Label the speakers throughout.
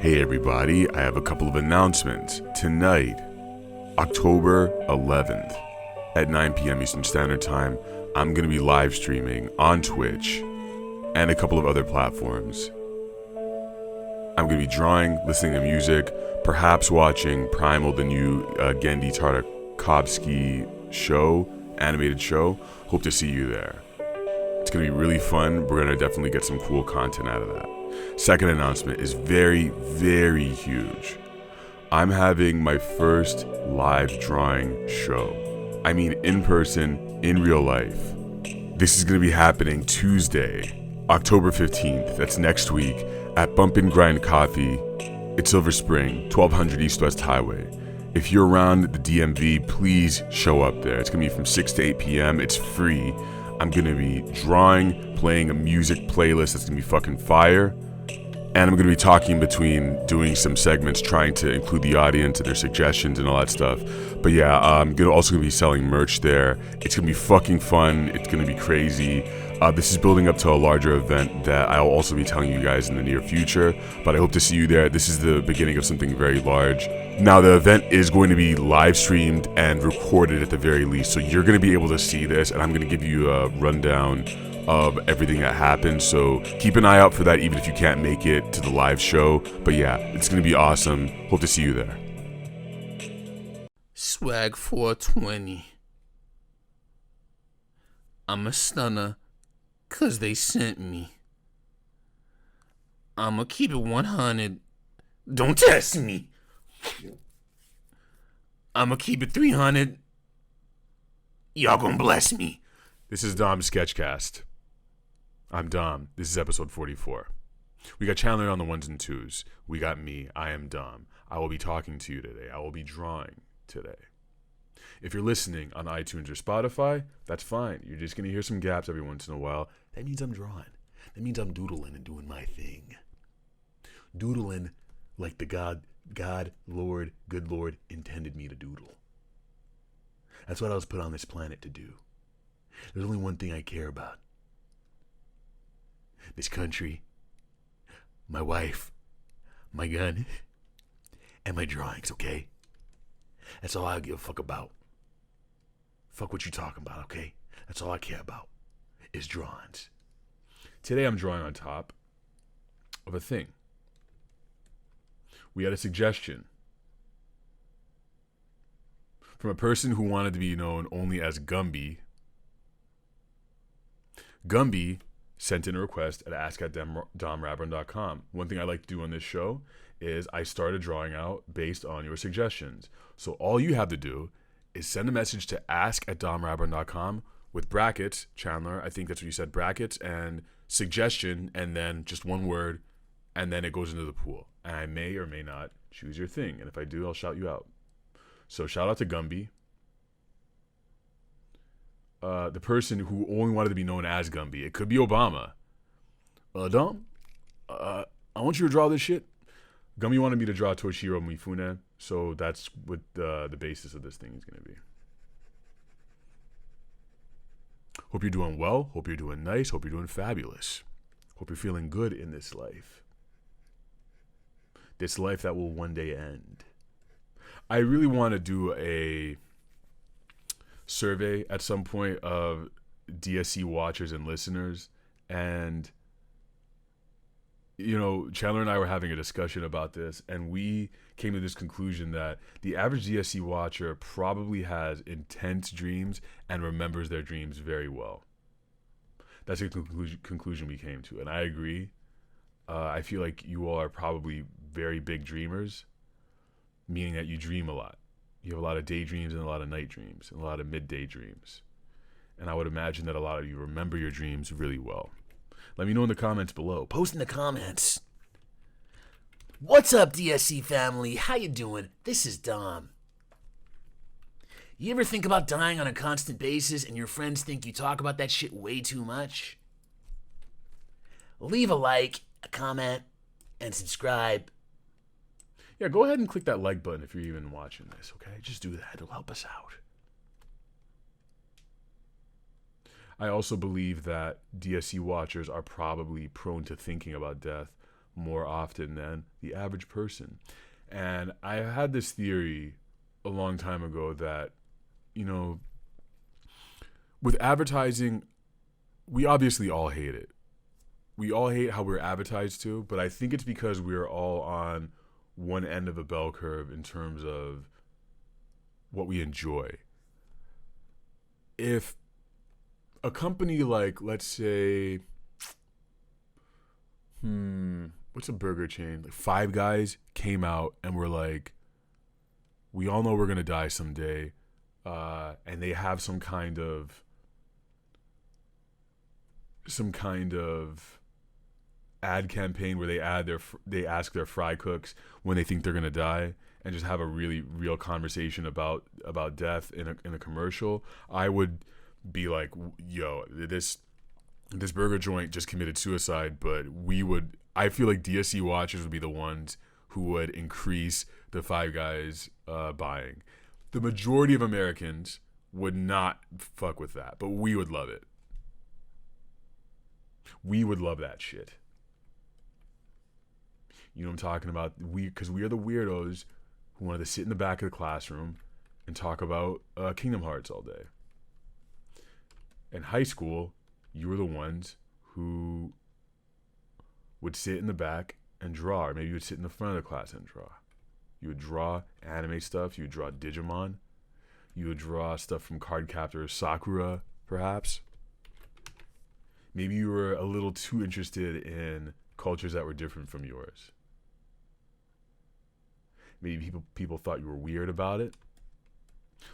Speaker 1: Hey everybody, I have a couple of announcements. Tonight, October 11th at 9 p.m. Eastern Standard Time, I'm going to be live streaming on Twitch and a couple of other platforms. I'm going to be drawing, listening to music, perhaps watching Primal, the new Gendy Tartakovsky show, animated show. Hope to see you there. It's going to be really fun. We're going to definitely get some cool content out of that. Second announcement is very, very huge. I'm having my first live drawing show. I mean, in person, in real life. This is going to be happening Tuesday, October 15th. That's next week at Bump and Grind Coffee at Silver Spring, 1200 East West Highway. If you're around the DMV, please show up there. It's going to be from 6 to 8 p.m. It's free. I'm going to be drawing, playing a music playlist that's going to be fucking fire. And I'm going to be talking between doing some segments, trying to include the audience and their suggestions and all that stuff. But yeah, I'm also going to be selling merch there. It's going to be fucking fun. It's going to be crazy. This is building up to a larger event that I'll also be telling you guys in the near future. But I hope to see you there. This is the beginning of something very large. Now, the event is going to be live streamed and recorded at the very least. So you're going to be able to see this, and I'm going to give you a rundown of everything that happened. So keep an eye out for that, even if you can't make it to the live show. But yeah, it's going to be awesome. Hope to see you there.
Speaker 2: Swag 420. I'm a stunner, 'cause they sent me. I'ma keep it 100. Don't test me. I'ma keep it 300. Y'all gonna bless me.
Speaker 1: This is Dom's Sketchcast. I'm Dom. This is episode 44. We got Chandler on the ones and twos. We got me. I am Dom. I will be talking to you today. I will be drawing today. If you're listening on iTunes or Spotify, that's fine. You're just going to hear some gaps every once in a while. That means I'm drawing. That means I'm doodling and doing my thing. Doodling like the God, Lord, good Lord intended me to doodle. That's what I was put on this planet to do. There's only one thing I care about. This country, my wife, my gun, and my drawings, okay? That's all I give a fuck about. Fuck what you talking about, okay? That's all I care about, is drawings. Today I'm drawing on top of a thing. We had a suggestion from a person who wanted to be known only as Gumby. Gumby sent in a request at ask@domrabron.com. One thing I like to do on this show is I start a drawing out based on your suggestions. So all you have to do is send a message to ask@domrabron.com with brackets, Chandler, I think that's what you said, brackets and suggestion, and then just one word, and then it goes into the pool. And I may or may not choose your thing. And if I do, I'll shout you out. So shout out to Gumby. The person who only wanted to be known as Gumby. It could be Obama. Dom, I want you to draw this shit. Gumby wanted me to draw Toshiro Mifune, so that's what the basis of this thing is going to be. Hope you're doing well. Hope you're doing nice. Hope you're doing fabulous. Hope you're feeling good in this life. This life that will one day end. I really want to do a survey at some point of DSC watchers and listeners, and you know, Chandler and I were having a discussion about this, and we came to this conclusion that the average DSC watcher probably has intense dreams and remembers their dreams very well. That's a conclusion we came to, and I agree. I feel like you all are probably very big dreamers, meaning that you dream a lot. You have a lot of daydreams and a lot of night dreams and a lot of midday dreams. And I would imagine that a lot of you remember your dreams really well. Let me know in the comments below. Post in the comments.
Speaker 2: What's up, DSC family? How you doing? This is Dom. You ever think about dying on a constant basis and your friends think you talk about that shit way too much? Leave a like, a comment, and subscribe.
Speaker 1: Yeah, go ahead and click that like button if you're even watching this, okay? Just do that. It'll help us out. I also believe that DSC watchers are probably prone to thinking about death more often than the average person. And I had this theory a long time ago that, you know, with advertising, we obviously all hate it. We all hate how we're advertised to, but I think it's because we're all on one end of a bell curve in terms of what we enjoy. If a company like, let's say, what's a burger chain? Like Five Guys came out and were like, we all know we're going to die someday. And they have some kind of ad campaign where they ask their fry cooks when they think they're going to die, and just have a really real conversation about death in a commercial. I would be like, yo, this burger joint just committed suicide, but I feel like DSC watchers would be the ones who would increase the Five Guys buying. The majority of Americans would not fuck with that, but we would love it. We would love that shit. You know what I'm talking about? Because we are the weirdos who wanted to sit in the back of the classroom and talk about Kingdom Hearts all day. In high school, you were the ones who would sit in the back and draw, or maybe you would sit in the front of the class and draw. You would draw anime stuff. You would draw Digimon. You would draw stuff from Cardcaptor Sakura, perhaps. Maybe you were a little too interested in cultures that were different from yours. Maybe people thought you were weird about it.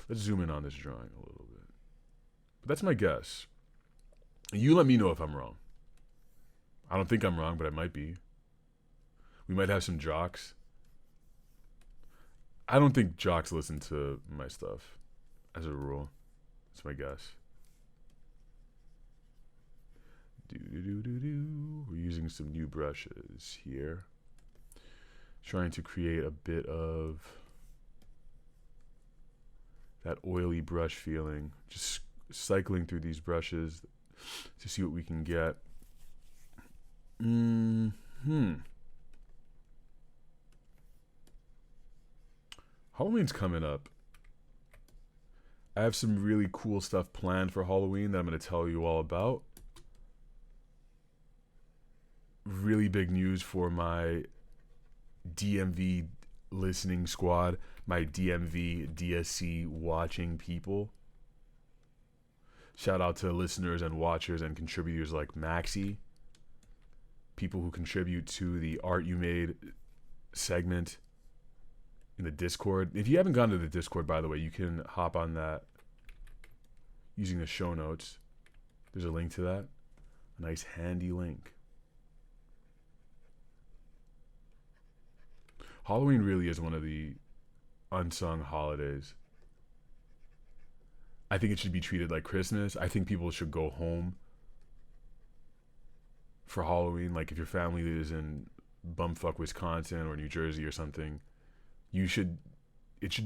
Speaker 1: Let's zoom in on this drawing a little bit. But that's my guess. You let me know if I'm wrong. I don't think I'm wrong, but I might be. We might have some jocks. I don't think jocks listen to my stuff, as a rule. That's my guess. We're using some new brushes here. Trying to create a bit of that oily brush feeling. Just cycling through these brushes to see what we can get. Halloween's coming up. I have some really cool stuff planned for Halloween that I'm going to tell you all about. Really big news for my DMV listening squad, my DMV DSC watching people. Shout out to listeners and watchers and contributors like Maxi, people who contribute to the Art You Made segment in the Discord. If you haven't gone to the Discord, by the way, you can hop on that using the show notes. There's a link to that. A nice handy link. Halloween really is one of the unsung holidays. I think it should be treated like Christmas. I think people should go home for Halloween. Like if your family is in bumfuck Wisconsin or New Jersey or something, it should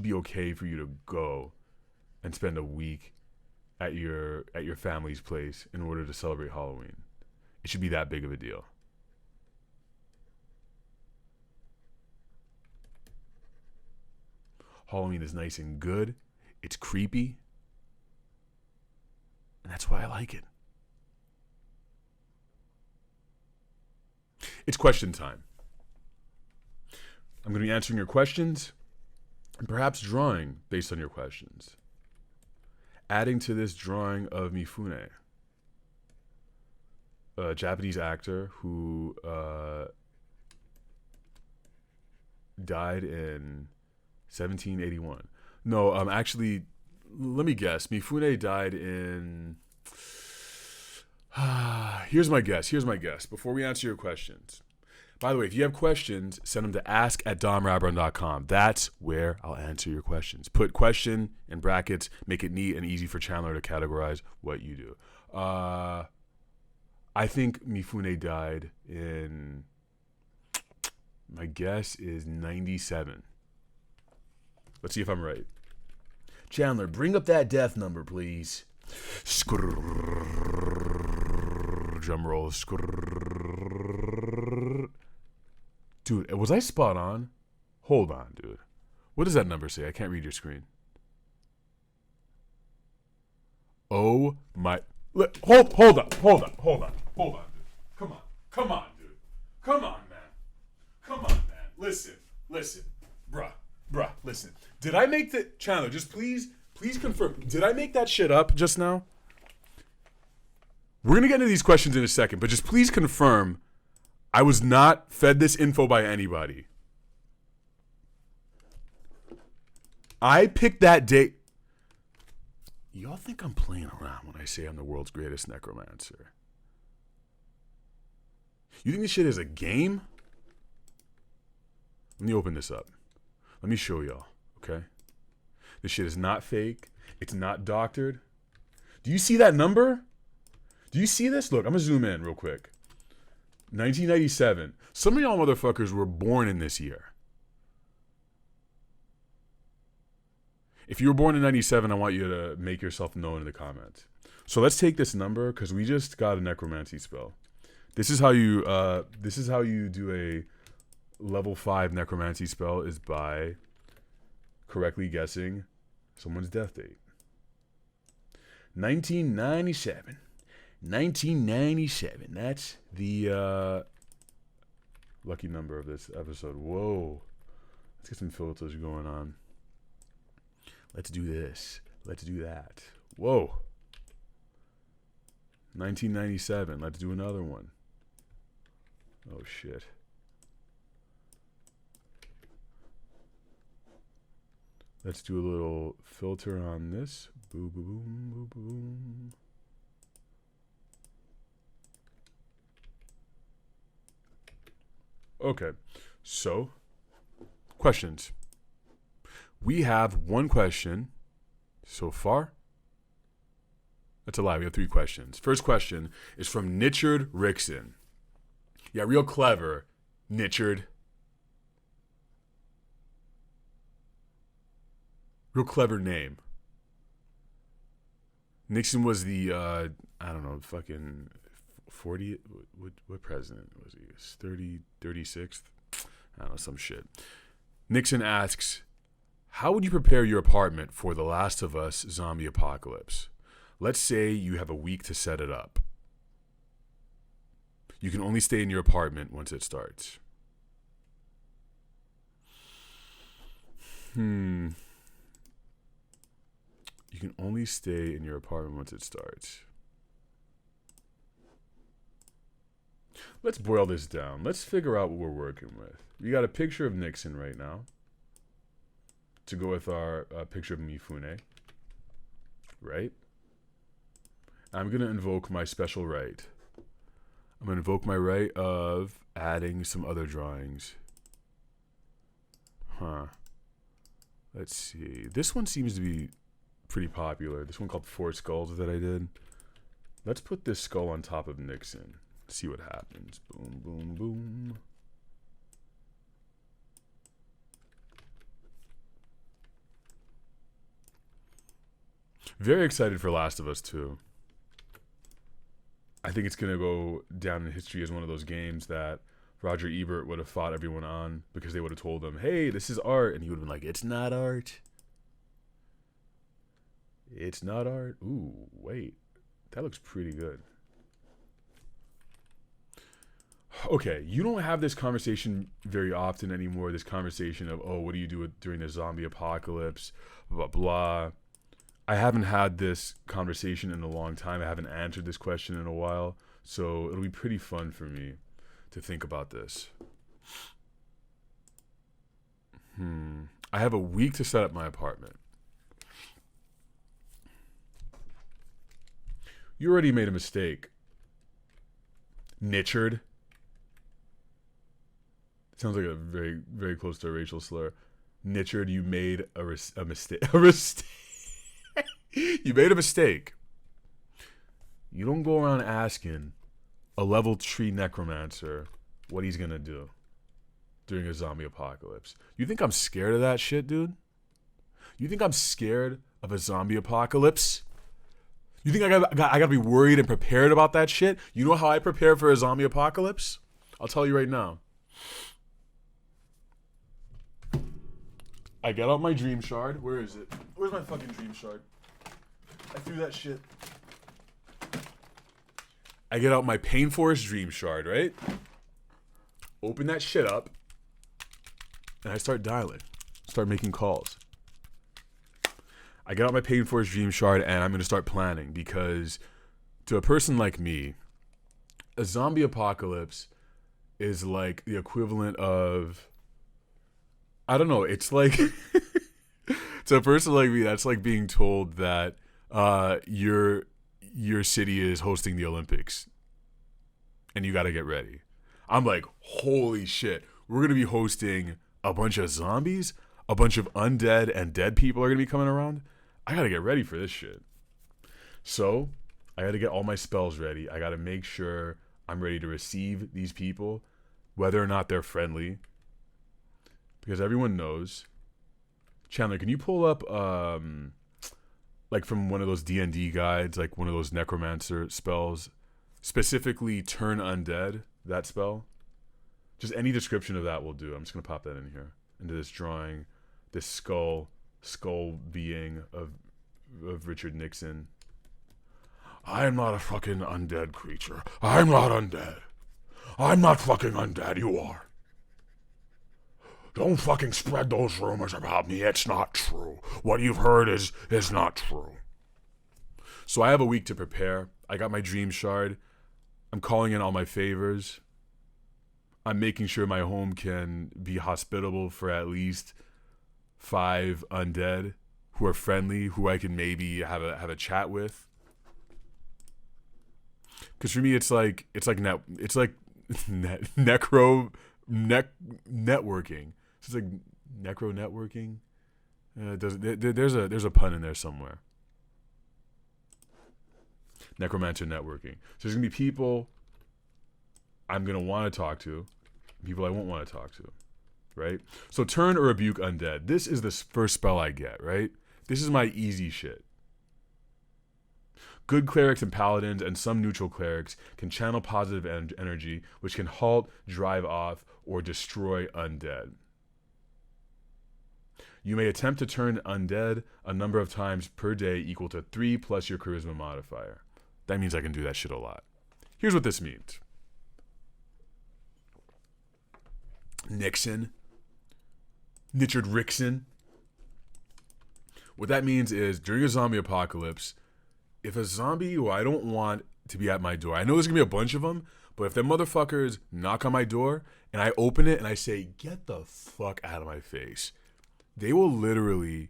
Speaker 1: be okay for you to go and spend a week at your family's place in order to celebrate Halloween. It should be that big of a deal. Halloween is nice and good. It's creepy. And that's why I like it. It's question time. I'm going to be answering your questions and perhaps drawing based on your questions. Adding to this drawing of Mifune, a Japanese actor who died in 1781. No, actually, let me guess. Mifune died in... Here's my guess. Before we answer your questions. By the way, if you have questions, send them to ask@domrabron.com. That's where I'll answer your questions. Put question in brackets. Make it neat and easy for Chandler to categorize what you do. I think Mifune died in... My guess is 97. Let's see if I'm right. Chandler, bring up that death number, please. Drum roll. Dude, was I spot on? Hold on, dude. What does that number say? I can't read your screen. Oh my. Hold on, dude. Come on, dude. Come on, man. Listen. Bruh, listen. Did I make the Chandler, just please confirm. Did I make that shit up just now? We're gonna get into these questions in a second, but just please confirm I was not fed this info by anybody. I picked that date. Y'all think I'm playing around when I say I'm the world's greatest necromancer? You think this shit is a game? Let me open this up. Let me show y'all, okay? This shit is not fake. It's not doctored. Do you see that number? Do you see this? Look, I'm gonna zoom in real quick. 1997. Some of y'all motherfuckers were born in this year. If you were born in 97, I want you to make yourself known in the comments. So let's take this number because we just got a necromancy spell. This is how you do a level 5 necromancy spell, is by correctly guessing someone's death date. 1997. 1997. That's the lucky number of this episode. Whoa. Let's get some filters going on. Let's do this. Let's do that. Whoa. 1997. Let's do another one. Oh, shit. Let's do a little filter on this. Boom, boom, boom, boom. Okay. So, questions. We have one question so far. That's a lie. We have 3 questions. First question is from Richard Nixon. Yeah, real clever, Richard. Real clever name. Nixon was the, I don't know, fucking 40, what president was he? 36th? I don't know, some shit. Nixon asks, how would you prepare your apartment for the Last of Us zombie apocalypse? Let's say you have a week to set it up. You can only stay in your apartment once it starts. You can only stay in your apartment once it starts. Let's boil this down. Let's figure out what we're working with. We got a picture of Nixon right now to go with our picture of Mifune, right? I'm going to invoke my special right. I'm going to invoke my right of adding some other drawings. Let's see. This one seems to be pretty popular. This one called 4 Skulls that I did. Let's put this skull on top of Nixon. See what happens. Boom, boom, boom. Very excited for Last of Us 2. I think it's going to go down in history as one of those games that Roger Ebert would have fought everyone on because they would have told him, hey, this is art. And he would have been like, it's not art. It's not art. Ooh, wait. That looks pretty good. Okay, you don't have this conversation very often anymore. This conversation of, oh, what do you do during the zombie apocalypse? Blah, blah. I haven't had this conversation in a long time. I haven't answered this question in a while. So it'll be pretty fun for me to think about this. I have a week to set up my apartment. You already made a mistake. Richard. Sounds like a very, very close to a racial slur. Richard, you made a mistake. A mistake. You made a mistake. You don't go around asking a level 3 necromancer what he's gonna do during a zombie apocalypse. You think I'm scared of that shit, dude? You think I'm scared of a zombie apocalypse? You think I gotta be worried and prepared about that shit? You know how I prepare for a zombie apocalypse? I'll tell you right now. I get out my dream shard. Where is it? Where's my fucking dream shard? I threw that shit. I get out my Pain Forest dream shard, right? Open that shit up. And I start dialing. Start making calls. I get out my Pain Forest dream shard and I'm going to start planning, because to a person like me, a zombie apocalypse is like the equivalent of, I don't know, it's like to a person like me, that's like being told that your city is hosting the Olympics and you got to get ready. I'm like, holy shit, we're going to be hosting a bunch of zombies, a bunch of undead and dead people are going to be coming around. I got to get ready for this shit. So I got to get all my spells ready. I got to make sure I'm ready to receive these people, whether or not they're friendly, because everyone knows. Chandler, can you pull up like from one of those D&D guides, like one of those necromancer spells, specifically turn undead, that spell? Just any description of that will do. I'm just going to pop that in here into this drawing, this skull being of Richard Nixon. I am not a fucking undead creature. I'm not undead. I'm not fucking undead. You are. Don't fucking spread those rumors about me. It's not true. What you've heard is not true. So I have a week to prepare. I got my dream shard. I'm calling in all my favors. I'm making sure my home can be hospitable for at least 5 undead who are friendly, who I can maybe have a chat with. Because for me, it's like networking. So it's like necro networking. There's a pun in there somewhere. Necromancer networking. So there's gonna be people I'm gonna want to talk to, people I won't want to talk to, right? So turn or rebuke undead. This is the first spell I get, right? This is my easy shit. Good clerics and paladins and some neutral clerics can channel positive energy, which can halt, drive off, or destroy undead. You may attempt to turn undead a number of times per day equal to 3 plus your charisma modifier. That means I can do that shit a lot. Here's what this means. Richard Nixon. What that means is during a zombie apocalypse, if a zombie who I don't want to be at my door, I know there's gonna be a bunch of them, but if them motherfuckers knock on my door and I open it and I say, get the fuck out of my face, they will literally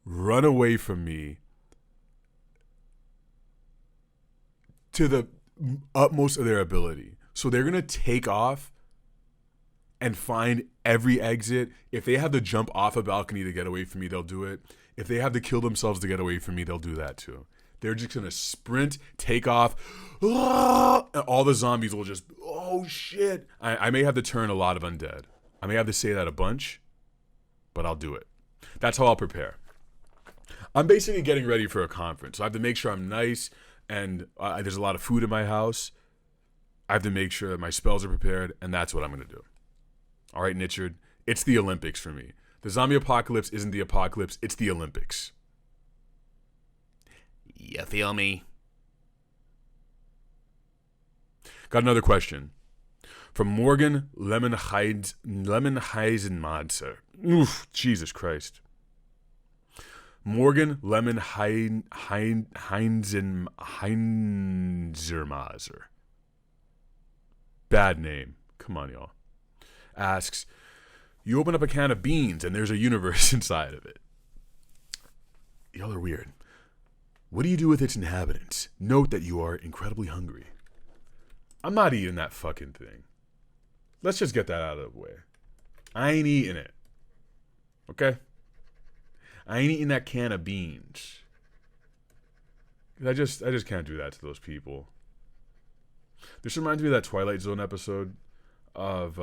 Speaker 1: run away from me to the utmost of their ability. So they're gonna take off and find every exit. If they have to jump off a balcony to get away from me, they'll do it. If they have to kill themselves to get away from me, they'll do that too. They're just going to sprint, take off, and all the zombies will just, oh shit. I may have to turn a lot of undead. I may have to say that a bunch, but I'll do it. That's how I'll prepare. I'm basically getting ready for a conference. So I have to make sure I'm nice, and there's a lot of food in my house. I have to make sure that my spells are prepared, and that's what I'm going to do. All right, Richard, it's the Olympics for me. The zombie apocalypse isn't the apocalypse, it's the Olympics. You feel me? Got another question. From Morgan Lemonheisenmadzer. Oof, Jesus Christ. Morgan Lemonheisenmadzer. Bad name. Come on, y'all. Asks, you open up a can of beans and there's a universe inside of it. Y'all are weird. What do you do with its inhabitants? Note that you are incredibly hungry. I'm not eating that fucking thing. Let's just get that out of the way. I ain't eating it. Okay? I ain't eating that can of beans. I just can't do that to those people. This reminds me of that Twilight Zone episode of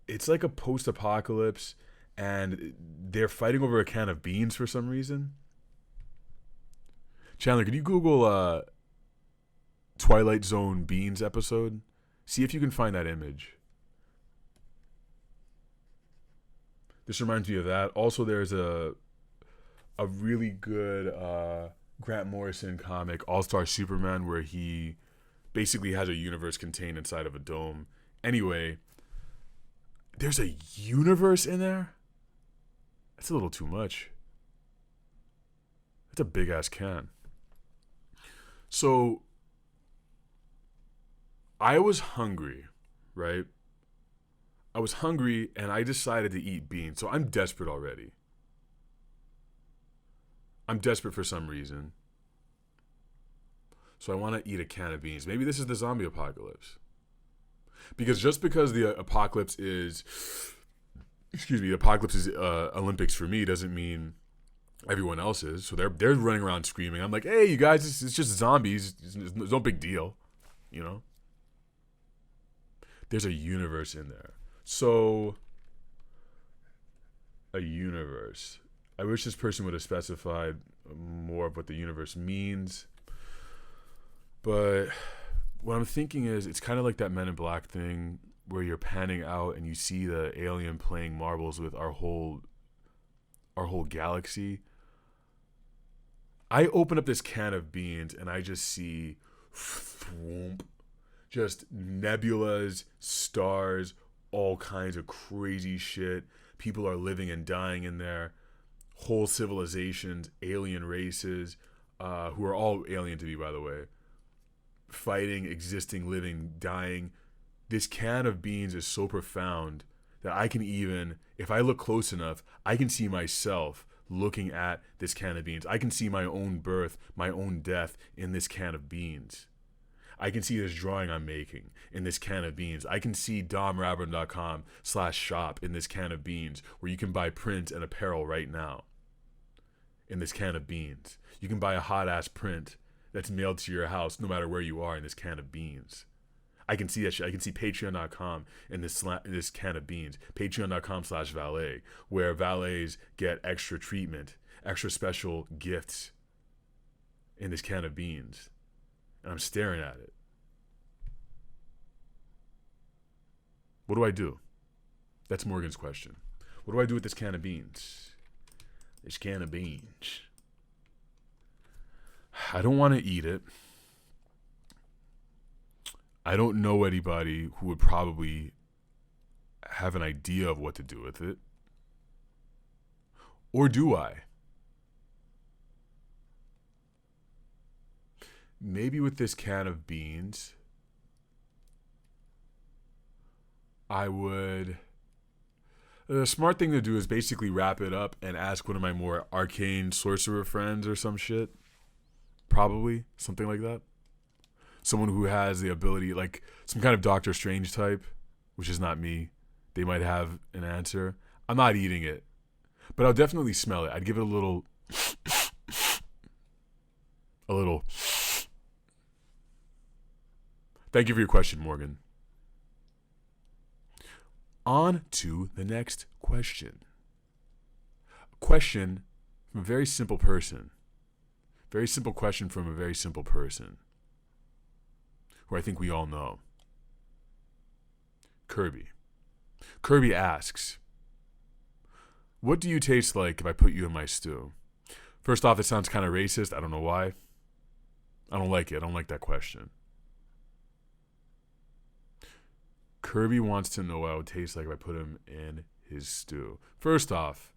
Speaker 1: it's like a post-apocalypse and they're fighting over a can of beans for some reason. Chandler, can you Google Twilight Zone beans episode? See if you can find that image. This reminds me of that. Also, there's a really good Grant Morrison comic, All-Star Superman, where he basically has a universe contained inside of a dome. Anyway, there's a universe in there? That's a little too much. That's a big-ass can. So, I was hungry, right? I was hungry, and I decided to eat beans. So I'm desperate already. I'm desperate for some reason. So I want to eat a can of beans. Maybe this is the zombie apocalypse. Because just because the apocalypse is, Olympics for me doesn't mean everyone else is. So they're running around screaming. I'm like, hey, you guys, it's just zombies. It's no big deal, you know? There's a universe in there. So, a universe. I wish this person would have specified more of what the universe means. But what I'm thinking is, it's kind of like that Men in Black thing where you're panning out and you see the alien playing marbles with our whole galaxy. I open up this can of beans and I just see just nebulas, stars, all kinds of crazy shit. People are living and dying in there. Whole civilizations, alien races, who are all alien to me, by the way. Fighting, existing, living, dying. This can of beans is so profound that I can even, if I look close enough, I can see myself looking at this can of beans. I can see my own birth, my own death in this can of beans. I can see this drawing I'm making in this can of beans. I can see domrabber.com/shop in this can of beans, where you can buy print and apparel right now in this can of beans. You can buy a hot-ass print that's mailed to your house no matter where you are in this can of beans. I can see that shit. I can see patreon.com in this can of beans. Patreon.com/valet, where valets get extra treatment, extra special gifts in this can of beans. And I'm staring at it. What do I do? That's Morgan's question. What do I do with this can of beans? This can of beans. I don't want to eat it. I don't know anybody who would probably have an idea of what to do with it. Or do I? Maybe with this can of beans, I would... The smart thing to do is basically wrap it up and ask one of my more arcane sorcerer friends or some shit. Probably. Something like that. Someone who has the ability, like some kind of Doctor Strange type, which is not me. They might have an answer. I'm not eating it, but I'll definitely smell it. I'd give it a little... Thank you for your question, Morgan. On to the next question. A question from a very simple person. Very simple question from a very simple person, who I think we all know. Kirby. Kirby asks, what do you taste like if I put you in my stew? First off, it sounds kind of racist. I don't know why. I don't like it. I don't like that question. Kirby wants to know what it would taste like if I put him in his stew. First off,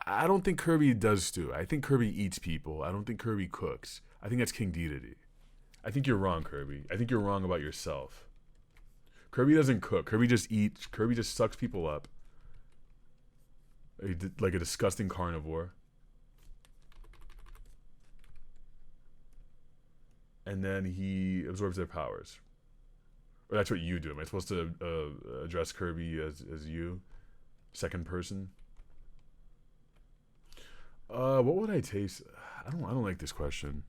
Speaker 1: I don't think Kirby does stew. I think Kirby eats people. I don't think Kirby cooks. I think that's King Dedede. I think you're wrong, Kirby. I think you're wrong about yourself. Kirby doesn't cook. Kirby just eats. Kirby just sucks people up. Like a disgusting carnivore. And then he absorbs their powers. Or that's what you do. Am I supposed to address Kirby as you? Second person? What would I taste? I don't like this question.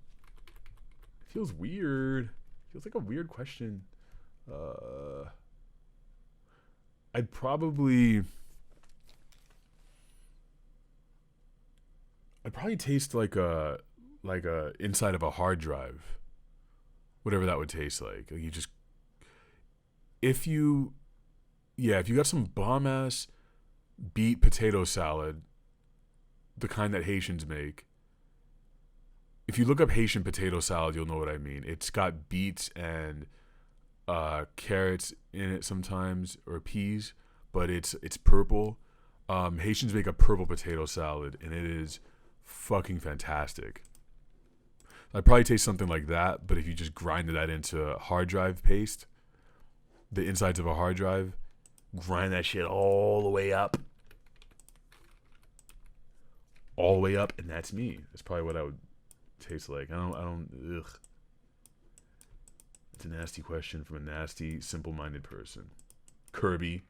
Speaker 1: It feels weird. It feels like a weird question. I'd probably taste like a inside of a hard drive. Whatever that would taste like. Like you just, if you got some bomb ass beet potato salad, the kind that Haitians make. If you look up Haitian potato salad, you'll know what I mean. It's got beets and carrots in it sometimes, or peas, but it's purple. Haitians make a purple potato salad, and it is fucking fantastic. I'd probably taste something like that, but if you just grinded that into a hard drive paste, the insides of a hard drive, grind that shit all the way up. All the way up, and that's me. That's probably what I would taste like. Ugh. It's a nasty question from a nasty, simple-minded person. Kirby.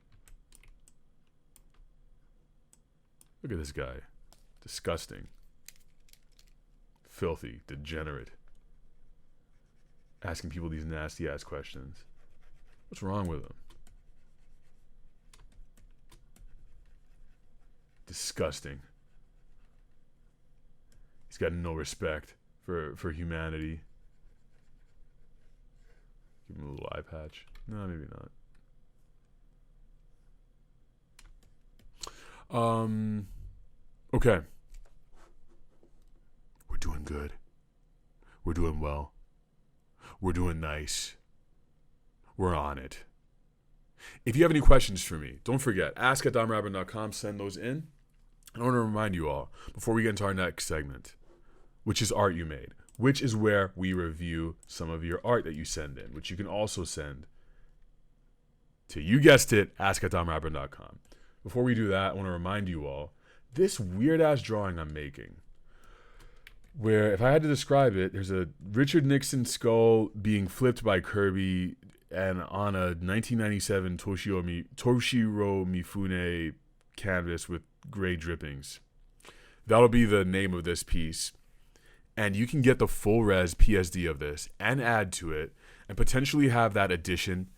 Speaker 1: Look at this guy. Disgusting. Filthy. Degenerate. Asking people these nasty-ass questions. What's wrong with him? Disgusting. He's got no respect for humanity. Give him a little eye patch. No, maybe not. Okay. We're doing good. We're doing well. We're doing nice. We're on it. If you have any questions for me, don't forget, ask@domrabber.com, send those in. I want to remind you all, before we get into our next segment, which is art you made, which is where we review some of your art that you send in, which you can also send to, you guessed it, ask@domrabber.com. Before we do that, I want to remind you all, this weird-ass drawing I'm making, where if I had to describe it, there's a Richard Nixon skull being flipped by Kirby and on a 1997 Toshiro Mifune canvas with gray drippings. That'll be the name of this piece. And you can get the full res PSD of this and add to it and potentially have that edition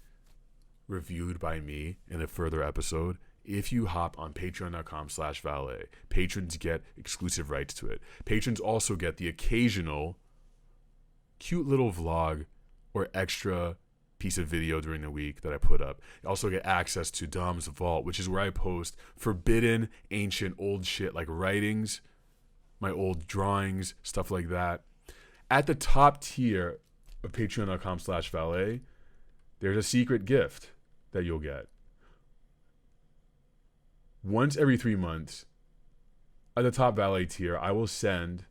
Speaker 1: reviewed by me in a further episode if you hop on patreon.com/valet. Patrons get exclusive rights to it. Patrons also get the occasional cute little vlog or extra piece of video during the week that I put up. You also get access to Dom's Vault, which is where I post forbidden, ancient, old shit like writings, my old drawings, stuff like that. At the top tier of patreon.com/valet, there's a secret gift that you'll get. Once every 3 months, at the top valet tier, I will send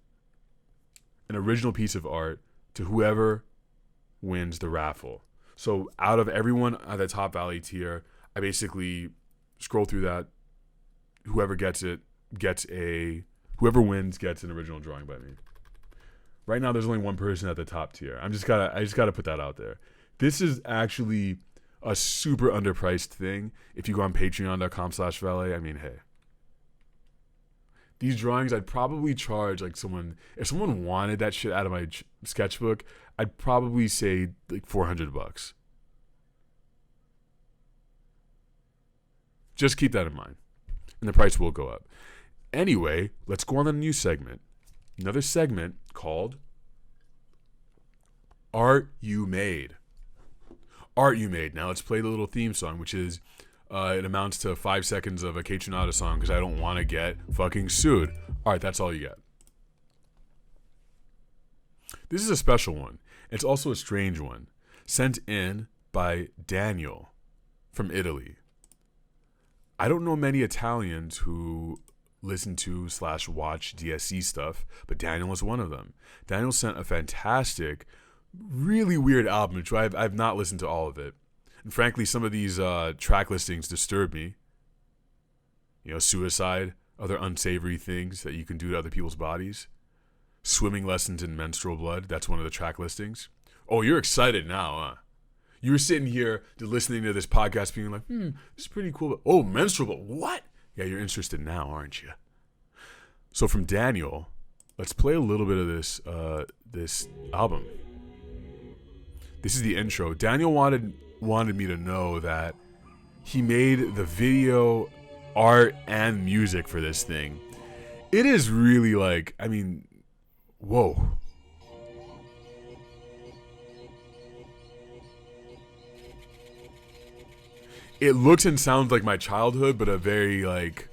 Speaker 1: an original piece of art to whoever wins the raffle. So out of everyone at the top valet tier, I basically scroll through that. Whoever gets it whoever wins gets an original drawing by me. Right now, there's only one person at the top tier. I just gotta put that out there. This is actually a super underpriced thing. If you go on patreon.com/valet, I mean, hey. These drawings, I'd probably charge like if someone wanted that shit out of my sketchbook, I'd probably say like $400. Just keep that in mind. And the price will go up. Anyway, let's go on to a new segment. Another segment called Art You Made. Art You Made. Now let's play the little theme song, which is, it amounts to 5 seconds of a Kaytranada song because I don't want to get fucking sued. All right, that's all you get. This is a special one. It's also a strange one. Sent in by Daniel from Italy. I don't know many Italians who listen to / watch DSC stuff, but Daniel was one of them. Daniel sent a fantastic, really weird album, which I've not listened to all of it. And frankly, some of these track listings disturb me. You know, suicide, other unsavory things that you can do to other people's bodies. Swimming lessons in menstrual blood, that's one of the track listings. Oh, you're excited now, huh? You were sitting here listening to this podcast being like, this is pretty cool. Oh, menstrual blood, what? Yeah, you're interested now, aren't you? So from Daniel, let's play a little bit of this album. This is the intro. Daniel wanted me to know that he made the video, art, and music for this thing. It is really like, I mean, whoa. it looks and sounds like my childhood, but a very like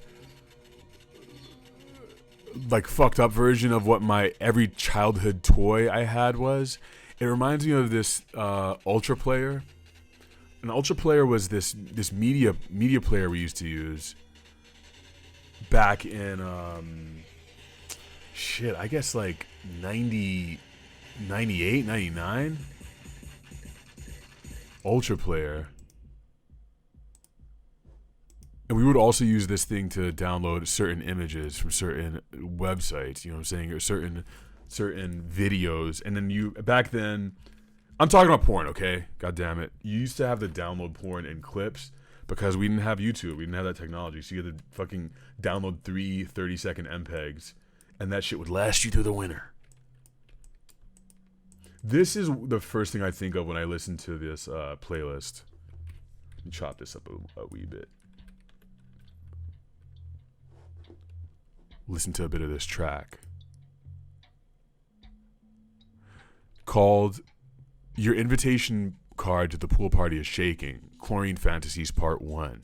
Speaker 1: fucked up version of what my every childhood toy I had was. It reminds me of this Ultraplayer. An Ultraplayer was this media player we used to use back in I guess like 90, 98, 99. Ultraplayer. And we would also use this thing to download certain images from certain websites, you know what I'm saying, or certain videos. And then back then, I'm talking about porn, okay? God damn it. You used to have to download porn in clips because we didn't have YouTube. We didn't have that technology. So you had to fucking download 3 30-second MPEGs, and that shit would last you through the winter. This is the first thing I think of when I listen to this playlist. Let me chop this up a wee bit. Listen to a bit of this track called Your Invitation Card to the Pool Party is Shaking, Chlorine Fantasies Part 1.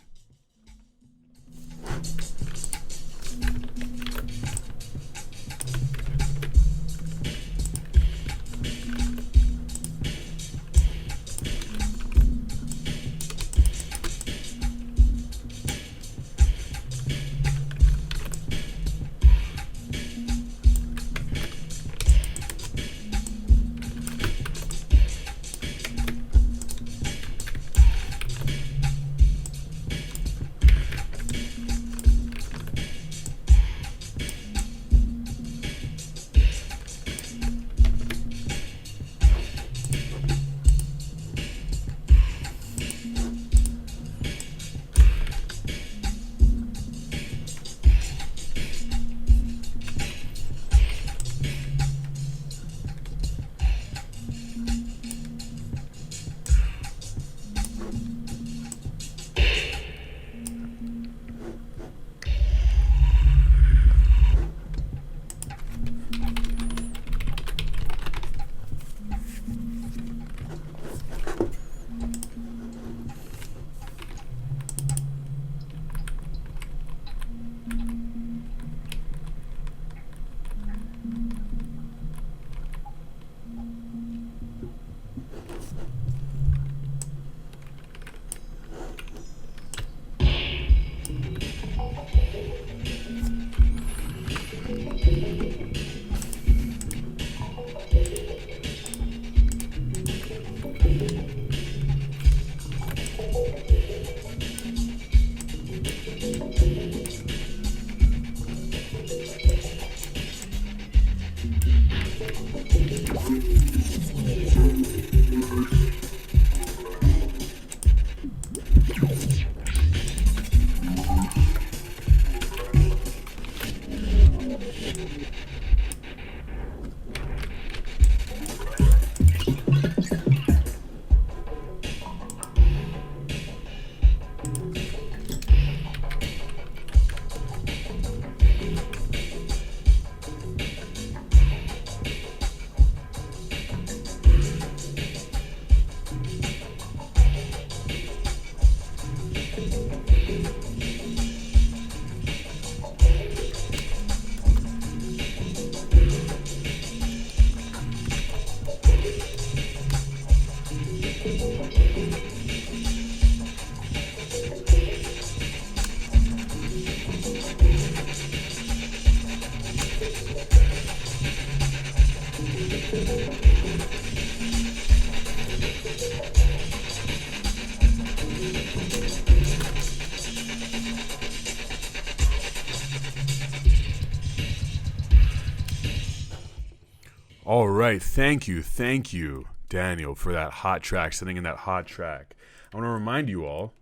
Speaker 1: All right, thank you, Daniel, for that hot track, sending in that hot track. I want to remind you all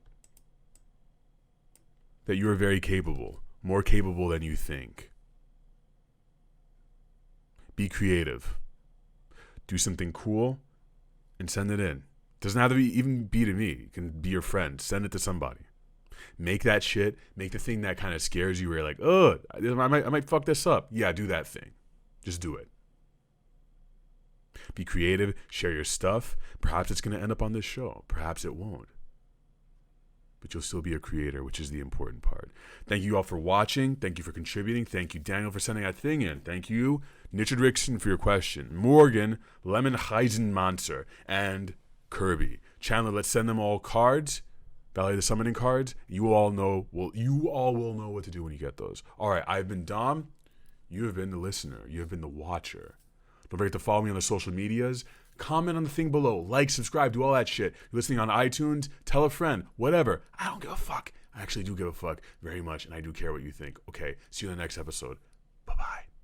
Speaker 1: that you are very capable, more capable than you think. Be creative. Do something cool and send it in. Doesn't have to even be to me. It can be your friend. Send it to somebody. Make that shit. Make the thing that kind of scares you where you're like, oh, I might fuck this up. Yeah, do that thing. Just do it. Be creative. Share your stuff. Perhaps it's going to end up on this show. Perhaps it won't. but you'll still be a creator, which is the important part. Thank you all for watching. Thank you for contributing. Thank you, Daniel, for sending that thing in. Thank you, Richard Nixon, for your question. Morgan, Lemon Heisenmonster, and Kirby. Chandler, let's send them all cards. Valley of the Summoning cards. You all will know what to do when you get those. All right, I've been Dom. You have been the listener. You have been the watcher. Don't forget to follow me on the social medias. Comment on the thing below. Like, subscribe, do all that shit. You're listening on iTunes, tell a friend, whatever. I don't give a fuck. I actually do give a fuck very much, and I do care what you think. Okay, see you in the next episode. Bye-bye.